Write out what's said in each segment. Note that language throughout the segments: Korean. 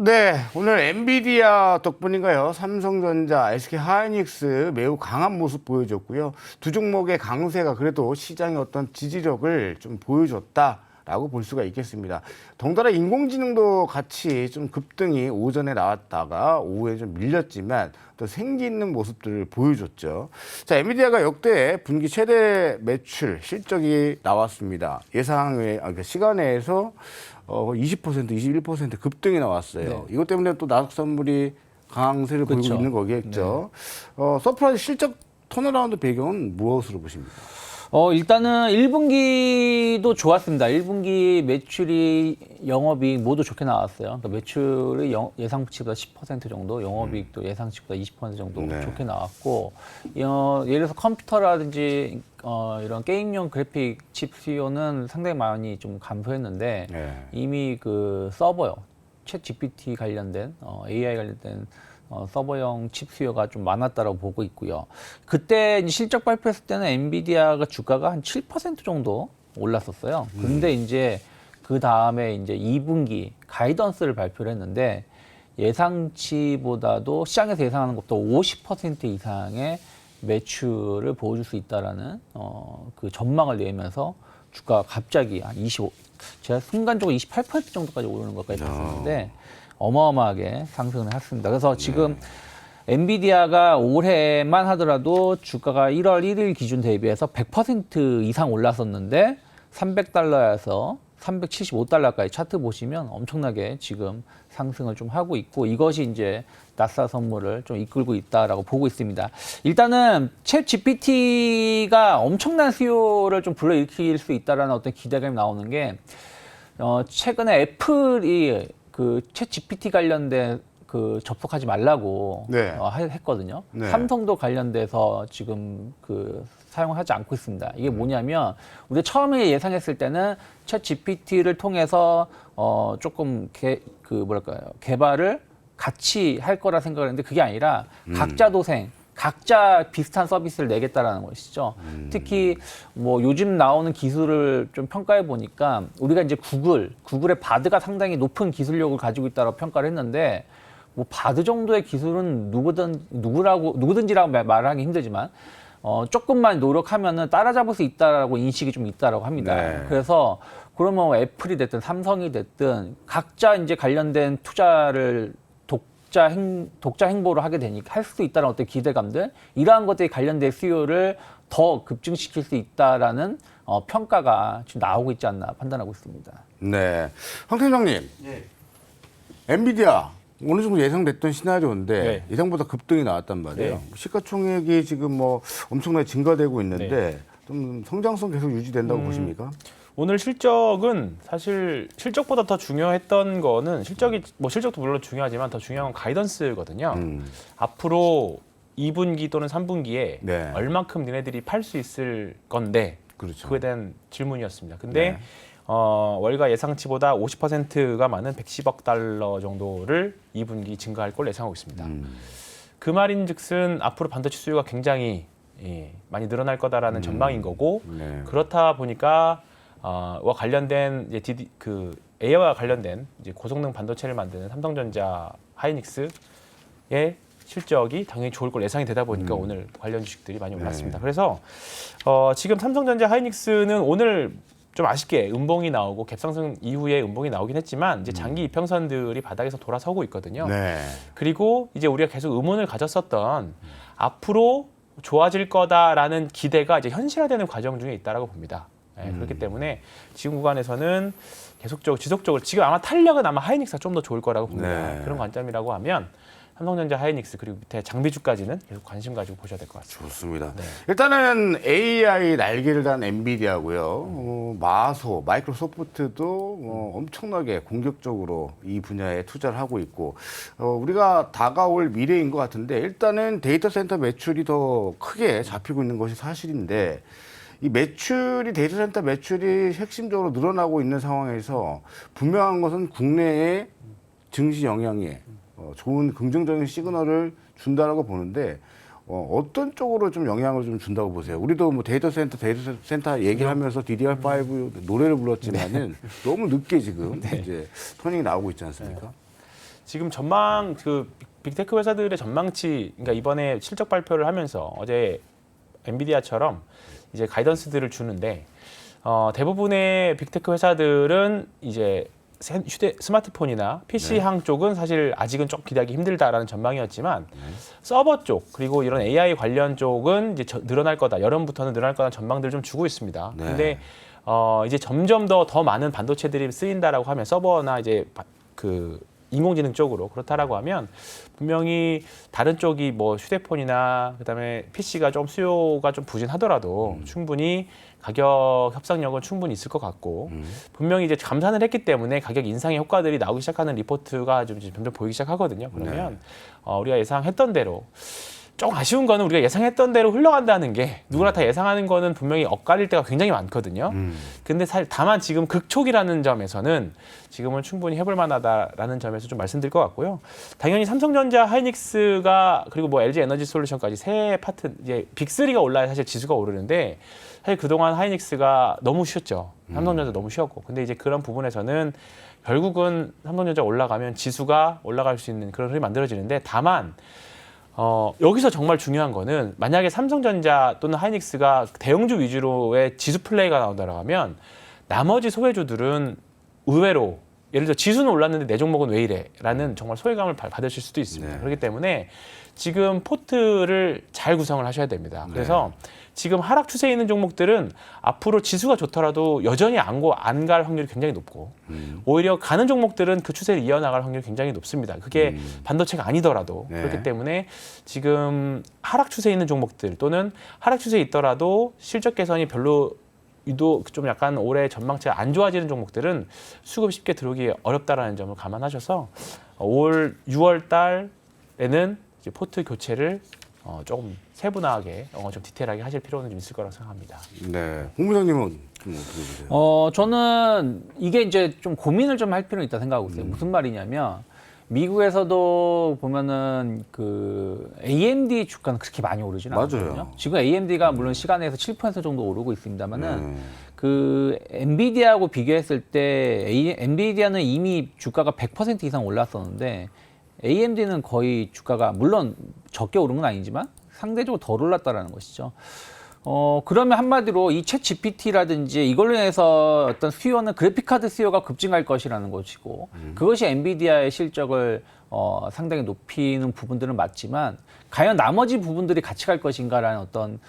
네, 오늘 엔비디아 덕분인가요? 삼성전자, SK하이닉스 매우 강한 모습 보여줬고요. 두 종목의 강세가 그래도 시장의 어떤 지지력을 좀 보여줬다라고 볼 수가 있겠습니다. 덩달아 인공지능도 같이 좀 급등이 오전에 나왔다가 오후에 좀 밀렸지만 또 생기 있는 모습들을 보여줬죠. 자, 엔비디아가 역대 분기 최대 매출 실적이 나왔습니다. 예상 외, 그러니까 시간외에서 20%, 21% 급등이 나왔어요. 네. 이것 때문에 또 나석 선물이 강세를 보이고 그렇죠. 있는 거겠죠. 서프라이즈 실적 턴어라운드 배경은 무엇으로 보십니까? 일단은 1분기도 좋았습니다. 1분기 매출이 영업이익 모두 좋게 나왔어요. 그러니까 매출이 예상치보다 10% 정도, 영업이익도 예상치보다 20% 정도 네. 좋게 나왔고, 예를 들어서 컴퓨터라든지 이런 게임용 그래픽 칩 수요는 상당히 많이 좀 감소했는데 네. 이미 그 서버요, 챗 GPT 관련된 AI 관련된 서버용 칩 수요가 좀 많았다라고 보고 있고요. 그때 이제 실적 발표했을 때는 엔비디아가 주가가 한 7% 정도 올랐었어요. 근데 이제 그 다음에 이제 2분기 가이던스를 발표를 했는데 예상치보다도 시장에서 예상하는 것보다 50% 이상의 매출을 보여줄 수 있다라는 그 전망을 내면서 주가가 갑자기 한 25, 제가 순간적으로 28% 정도까지 오르는 것까지 봤었는데 어마어마하게 상승을 했습니다. 그래서 지금 엔비디아가 올해만 하더라도 주가가 1월 1일 기준 대비해서 100% 이상 올랐었는데 300달러에서 375달러까지 차트 보시면 엄청나게 지금 상승을 좀 하고 있고 이것이 이제 나스닥 선물을 좀 이끌고 있다라고 보고 있습니다. 일단은 챗 GPT가 엄청난 수요를 좀 불러일으킬 수 있다라는 어떤 기대감이 나오는 게 최근에 애플이 그 챗 GPT 관련된 그 접속하지 말라고 네. 했거든요. 네. 삼성도 관련돼서 지금 그 사용하지 않고 있습니다. 이게 뭐냐면 우리가 처음에 예상했을 때는 챗 GPT를 통해서 조금 개발을 같이 할 거라 생각을 했는데 그게 아니라 각자 도생, 각자 비슷한 서비스를 내겠다라는 것이죠. 특히 뭐 요즘 나오는 기술을 좀 평가해 보니까 우리가 이제 구글의 바드가 상당히 높은 기술력을 가지고 있다고 평가를 했는데 뭐 바드 정도의 기술은 누구든지라고 말하기 힘들지만 조금만 노력하면은 따라잡을 수 있다라고 인식이 좀 있다라고 합니다. 네. 그래서 그러면 애플이 됐든 삼성이 됐든 각자 이제 관련된 투자를 독자 행보를 하게 되니까 할 수 있다는 어떤 기대감들 이러한 것들이 관련된 수요를 더 급증시킬 수 있다라는 평가가 지금 나오고 있지 않나 판단하고 있습니다. 네. 황 팀장님. 엔비디아 어느 정도 예상됐던 시나리오인데 네. 예상보다 급등이 나왔단 말이에요. 네. 시가총액이 지금 뭐 엄청나게 증가되고 있는데 네. 좀 성장성 계속 유지된다고 보십니까? 오늘 실적은 사실 실적보다 더 중요했던 거는 실적도 물론 중요하지만 더 중요한 건 가이던스거든요. 앞으로 2분기 또는 3분기에 네. 얼만큼 니네들이 팔 수 있을 건데 그렇죠. 그에 대한 질문이었습니다. 근데 네. 월가 예상치보다 50%가 많은 110억 달러 정도를 2분기 증가할 걸 예상하고 있습니다. 그 말인즉슨 앞으로 반도체 수요가 굉장히 많이 늘어날 거다라는 전망인 거고 네. 그렇다 보니까 와 관련된 이제 AI와 관련된 이제 고성능 반도체를 만드는 삼성전자, 하이닉스의 실적이 당연히 좋을 걸 예상이 되다 보니까 오늘 관련 주식들이 많이 올랐습니다. 그래서 지금 삼성전자, 하이닉스는 오늘 좀 아쉽게 음봉이 나오고 갭상승 이후에 음봉이 나오긴 했지만 이제 장기 이평선들이 바닥에서 돌아서고 있거든요. 네. 그리고 이제 우리가 계속 의문을 가졌었던 앞으로 좋아질 거다라는 기대가 이제 현실화되는 과정 중에 있다라고 봅니다. 네, 그렇기 때문에 지금 구간에서는 지속적으로 지금 아마 탄력은 아마 하이닉스가 좀 더 좋을 거라고 봅니다. 네. 그런 관점이라고 하면 삼성전자, 하이닉스 그리고 밑에 장비주까지는 계속 관심 가지고 보셔야 될 것 같습니다. 좋습니다. 네. 일단은 AI 날개를 단 엔비디아고요. 마소, 마이크로소프트도 엄청나게 공격적으로 이 분야에 투자를 하고 있고 우리가 다가올 미래인 것 같은데 일단은 데이터 센터 매출이 더 크게 잡히고 있는 것이 사실인데 이 데이터 센터 매출이 핵심적으로 늘어나고 있는 상황에서 분명한 것은 국내의 증시 영향에 좋은 긍정적인 시그널을 준다라고 보는데 어떤 쪽으로 좀 영향을 좀 준다고 보세요? 우리도 뭐 데이터 센터 얘기하면서 DDR5 노래를 불렀지만은 너무 늦게 지금 이제 토닝이 나오고 있지 않습니까? 지금 전망 그 빅테크 회사들의 전망치, 그러니까 이번에 실적 발표를 하면서 어제 엔비디아처럼 이제 가이던스들을 주는데 대부분의 빅테크 회사들은 이제 스마트폰이나 PC향 쪽은 사실 아직은 좀 기대하기 힘들다라는 전망이었지만 서버 쪽 그리고 이런 AI 관련 쪽은 이제 늘어날 거다. 여름부터는 늘어날 거다는 전망들을 좀 주고 있습니다. 네. 근데 이제 점점 더 많은 반도체들이 쓰인다라고 하면 서버나 이제 그 인공지능 쪽으로 그렇다라고 하면 분명히 다른 쪽이 뭐 휴대폰이나 그다음에 PC가 좀 수요가 좀 부진하더라도 충분히 가격 협상력은 충분히 있을 것 같고 분명히 이제 감산을 했기 때문에 가격 인상의 효과들이 나오기 시작하는 리포트가 좀 점점 보이기 시작하거든요. 그러면 우리가 예상했던 대로 좀 아쉬운 거는 우리가 예상했던 대로 흘러간다는 게 누구나 다 예상하는 거는 분명히 엇갈릴 때가 굉장히 많거든요. 근데 다만 지금 극초기라는 점에서는 지금은 충분히 해볼 만하다라는 점에서 좀 말씀드릴 것 같고요. 당연히 삼성전자, 하이닉스가 그리고 뭐 LG 에너지 솔루션까지 세 파트 이제 빅3가 올라야 사실 지수가 오르는데 사실 그동안 하이닉스가 너무 쉬었죠. 삼성전자 너무 쉬었고. 근데 이제 그런 부분에서는 결국은 삼성전자 올라가면 지수가 올라갈 수 있는 그런 흐름이 만들어지는데 다만 여기서 정말 중요한 거는 만약에 삼성전자 또는 하이닉스가 대형주 위주로의 지수 플레이가 나온다고 하면 나머지 소외주들은 의외로 예를 들어 지수는 올랐는데 내 종목은 왜 이래? 라는 정말 소외감을 받으실 수도 있습니다. 네. 그렇기 때문에 지금 포트를 잘 구성을 하셔야 됩니다. 그래서 지금 하락 추세에 있는 종목들은 앞으로 지수가 좋더라도 여전히 안 갈 확률이 굉장히 높고 오히려 가는 종목들은 그 추세를 이어나갈 확률이 굉장히 높습니다. 그게 반도체가 아니더라도 네. 그렇기 때문에 지금 하락 추세에 있는 종목들 또는 하락 추세에 있더라도 실적 개선이 별로 유독 좀 약간 올해 전망치가 안 좋아지는 종목들은 수급 쉽게 들어오기 어렵다라는 점을 감안하셔서 올 6월 달에는 이제 포트 교체를 조금 세분화하게 좀 디테일하게 하실 필요는 좀 있을 거라고 생각합니다. 네. 홍부장님은 좀 어떻게 보세요? 저는 이게 이제 좀 고민을 좀 할 필요는 있다 생각하고 있어요. 무슨 말이냐면 미국에서도 보면은 그 AMD 주가는 그렇게 많이 오르진 맞아요. 않거든요. 지금 AMD가 물론 시간에서 7% 정도 오르고 있습니다만은 그 엔비디아하고 비교했을 때 엔비디아는 이미 주가가 100% 이상 올랐었는데 AMD는 거의 주가가 물론 적게 오른 건 아니지만 상대적으로 덜 올랐다라는 것이죠. 그러면 한마디로 이 챗 GPT라든지 이걸로 인해서 어떤 수요는 그래픽카드 수요가 급증할 것이라는 것이고 그것이 엔비디아의 실적을 상당히 높이는 부분들은 맞지만 과연 나머지 부분들이 같이 갈 것인가라는 어떤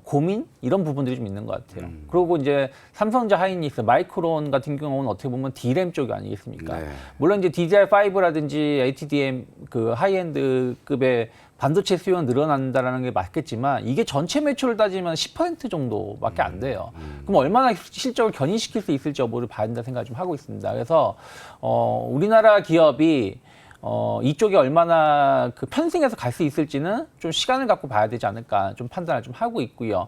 고민 이런 부분들이 좀 있는 것 같아요. 그리고 이제 삼성전자, 하이닉스, 마이크론 같은 경우는 어떻게 보면 D램 쪽이 아니겠습니까? 네. 물론 이제 DDR5라든지 HDM 그 하이엔드급의 반도체 수요는 늘어난다라는 게 맞겠지만 이게 전체 매출을 따지면 10% 정도밖에 안 돼요. 그럼 얼마나 실적을 견인시킬 수 있을지 여부를 봐야 된다 생각을 좀 하고 있습니다. 그래서 우리나라 기업이 이쪽에 얼마나 그 편승해서 갈 수 있을지는 좀 시간을 갖고 봐야 되지 않을까 좀 판단을 좀 하고 있고요.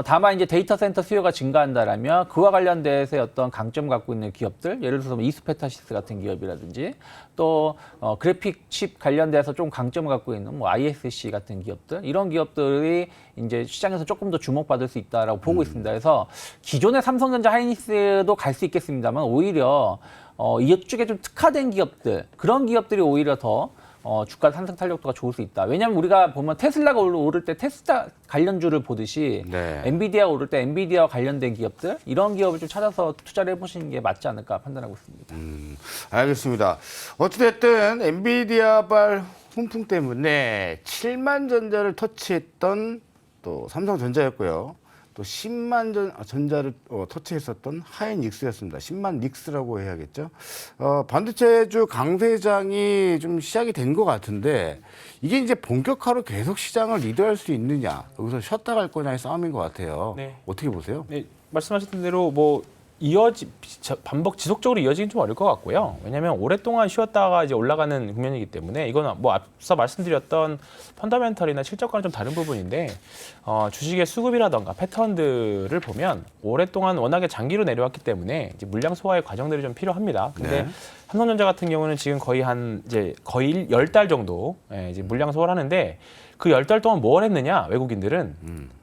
다만 이제 데이터 센터 수요가 증가한다라면 그와 관련돼서 어떤 강점을 갖고 있는 기업들, 예를 들어서 뭐 이스페타시스 같은 기업이라든지 또 그래픽 칩 관련돼서 좀 강점을 갖고 있는 뭐 ISC 같은 기업들, 이런 기업들이 이제 시장에서 조금 더 주목받을 수 있다라고 보고 있습니다. 그래서 기존의 삼성전자, 하이닉스도 갈 수 있겠습니다만 오히려 이쪽에 좀 특화된 기업들, 그런 기업들이 오히려 더 주가 상승 탄력도가 좋을 수 있다. 왜냐하면 우리가 보면 테슬라가 오를 때 테슬라 관련주를 보듯이 네. 엔비디아가 오를 때 엔비디아와 관련된 기업들, 이런 기업을 좀 찾아서 투자를 해보시는 게 맞지 않을까 판단하고 있습니다. 알겠습니다. 어찌됐든 엔비디아발 훈풍 때문에 7만 전자를 터치했던 또 삼성전자였고요. 또 10만 전자를 터치했었던 하이닉스였습니다. 10만 닉스라고 해야겠죠. 반도체주 강세장이 좀 시작이 된 것 같은데 이게 이제 본격화로 계속 시장을 리드할 수 있느냐, 여기서 쉬었다 갈 거냐의 싸움인 것 같아요. 네. 어떻게 보세요? 네, 말씀하셨던 대로 뭐 반복 지속적으로 이어지긴 좀 어려울 것 같고요. 왜냐하면 오랫동안 쉬었다가 이제 올라가는 국면이기 때문에 이건 뭐 앞서 말씀드렸던 펀더멘털이나 실적과는 좀 다른 부분인데 주식의 수급이라던가 패턴들을 보면 오랫동안 워낙에 장기로 내려왔기 때문에 이제 물량 소화의 과정들이 좀 필요합니다. 근데 네. 삼성전자 같은 경우는 지금 거의 거의 10달 정도 이제 물량 소화를 하는데 그 10달 동안 뭘 했느냐? 외국인들은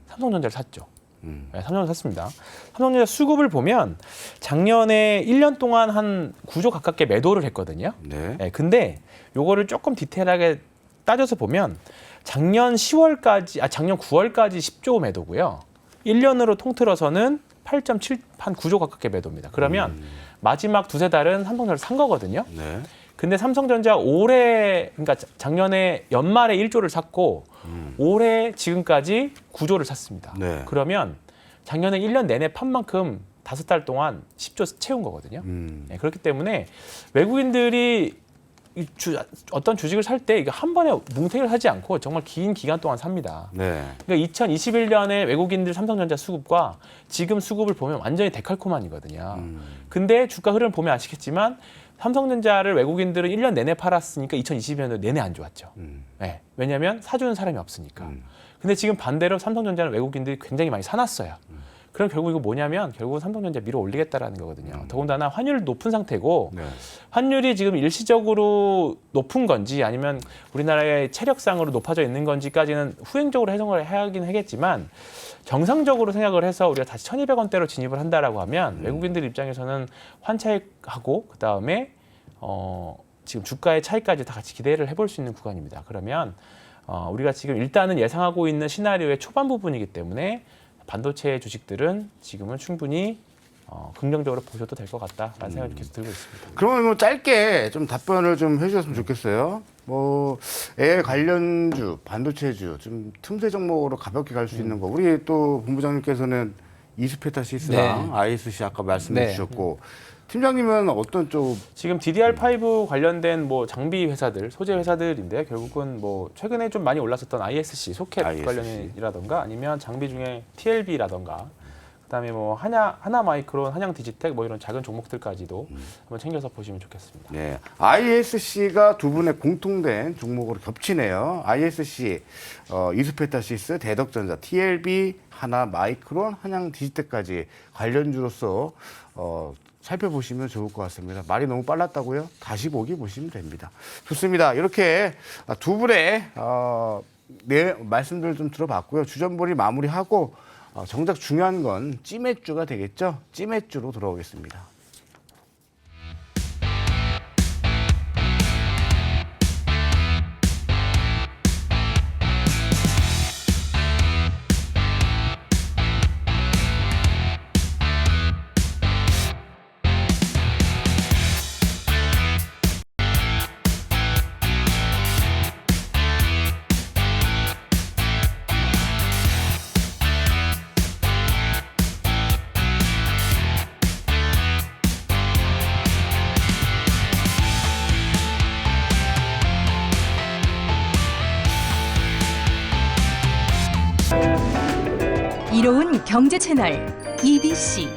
삼성전자를 샀죠. 네, 삼성전자 샀습니다. 삼성전자 수급을 보면 작년에 1년 동안 한 9조 가깝게 매도를 했거든요. 네. 네, 근데 요거를 조금 디테일하게 따져서 보면 작년 10월까지, 작년 9월까지 10조 매도고요. 1년으로 통틀어서는 8.7, 한 9조 가깝게 매도입니다. 그러면 마지막 두세 달은 삼성전자를 산 거거든요. 네. 근데 삼성전자 올해, 그러니까 작년에 연말에 1조를 샀고 올해 지금까지 9조를 샀습니다. 네. 그러면 작년에 1년 내내 판 만큼 5달 동안 10조 채운 거거든요. 네, 그렇기 때문에 외국인들이 어떤 주식을 살 때 이거 한 번에 뭉탱이를 하지 않고 정말 긴 기간 동안 삽니다. 네. 그러니까 2021년에 외국인들 삼성전자 수급과 지금 수급을 보면 완전히 데칼코만이거든요. 근데 주가 흐름 보면 아시겠지만 삼성전자를 외국인들은 1년 내내 팔았으니까 2022년도 내내 안 좋았죠. 네, 왜냐하면 사주는 사람이 없으니까. 근데 지금 반대로 삼성전자는 외국인들이 굉장히 많이 사놨어요. 그럼 결국 이거 뭐냐면 결국은 삼성전자 밀어 올리겠다라는 거거든요. 더군다나 환율이 높은 상태고 네. 환율이 지금 일시적으로 높은 건지 아니면 우리나라의 체력상으로 높아져 있는 건지까지는 후행적으로 해석을 하긴 하겠지만 정상적으로 생각을 해서 우리가 다시 1,200원대로 진입을 한다라고 하면 외국인들 입장에서는 환차익하고 그다음에 지금 주가의 차이까지 다 같이 기대를 해볼 수 있는 구간입니다. 그러면 우리가 지금 일단은 예상하고 있는 시나리오의 초반 부분이기 때문에 반도체 주식들은 지금은 충분히 긍정적으로 보셔도 될 것 같다라는 생각이 계속 들고 있습니다. 그러면 뭐 짧게 좀 답변을 좀 해주셨으면 좋겠어요. 뭐 AI 관련주, 반도체주 좀 틈새 종목으로 가볍게 갈 수 있는 거. 우리 또 본부장님께서는 이스페타시스랑 ISC 아까 말씀해 네. 주셨고 팀장님은 어떤 쪽? 지금 DDR5 관련된 뭐 장비 회사들, 소재 회사들인데 결국은 뭐 최근에 좀 많이 올랐었던 ISC, 소켓 ISC. 관련이라던가 아니면 장비 중에 TLB라던가 그다음에 뭐 하나마이크론, 한양디지텍 뭐 이런 작은 종목들까지도 한번 챙겨서 보시면 좋겠습니다. 네, ISC가 두 분의 공통된 종목으로 겹치네요. ISC, 이스페타시스, 대덕전자, TLB, 하나마이크론, 한양디지텍까지 관련주로서 살펴보시면 좋을 것 같습니다. 말이 너무 빨랐다고요? 다시 보기 보시면 됩니다. 좋습니다. 이렇게 두 분의 말씀들 좀 들어봤고요. 주전부리 마무리하고 정작 중요한 건 찌매주가 되겠죠? 찌매주로 돌아오겠습니다. 이로운 경제 채널 EBC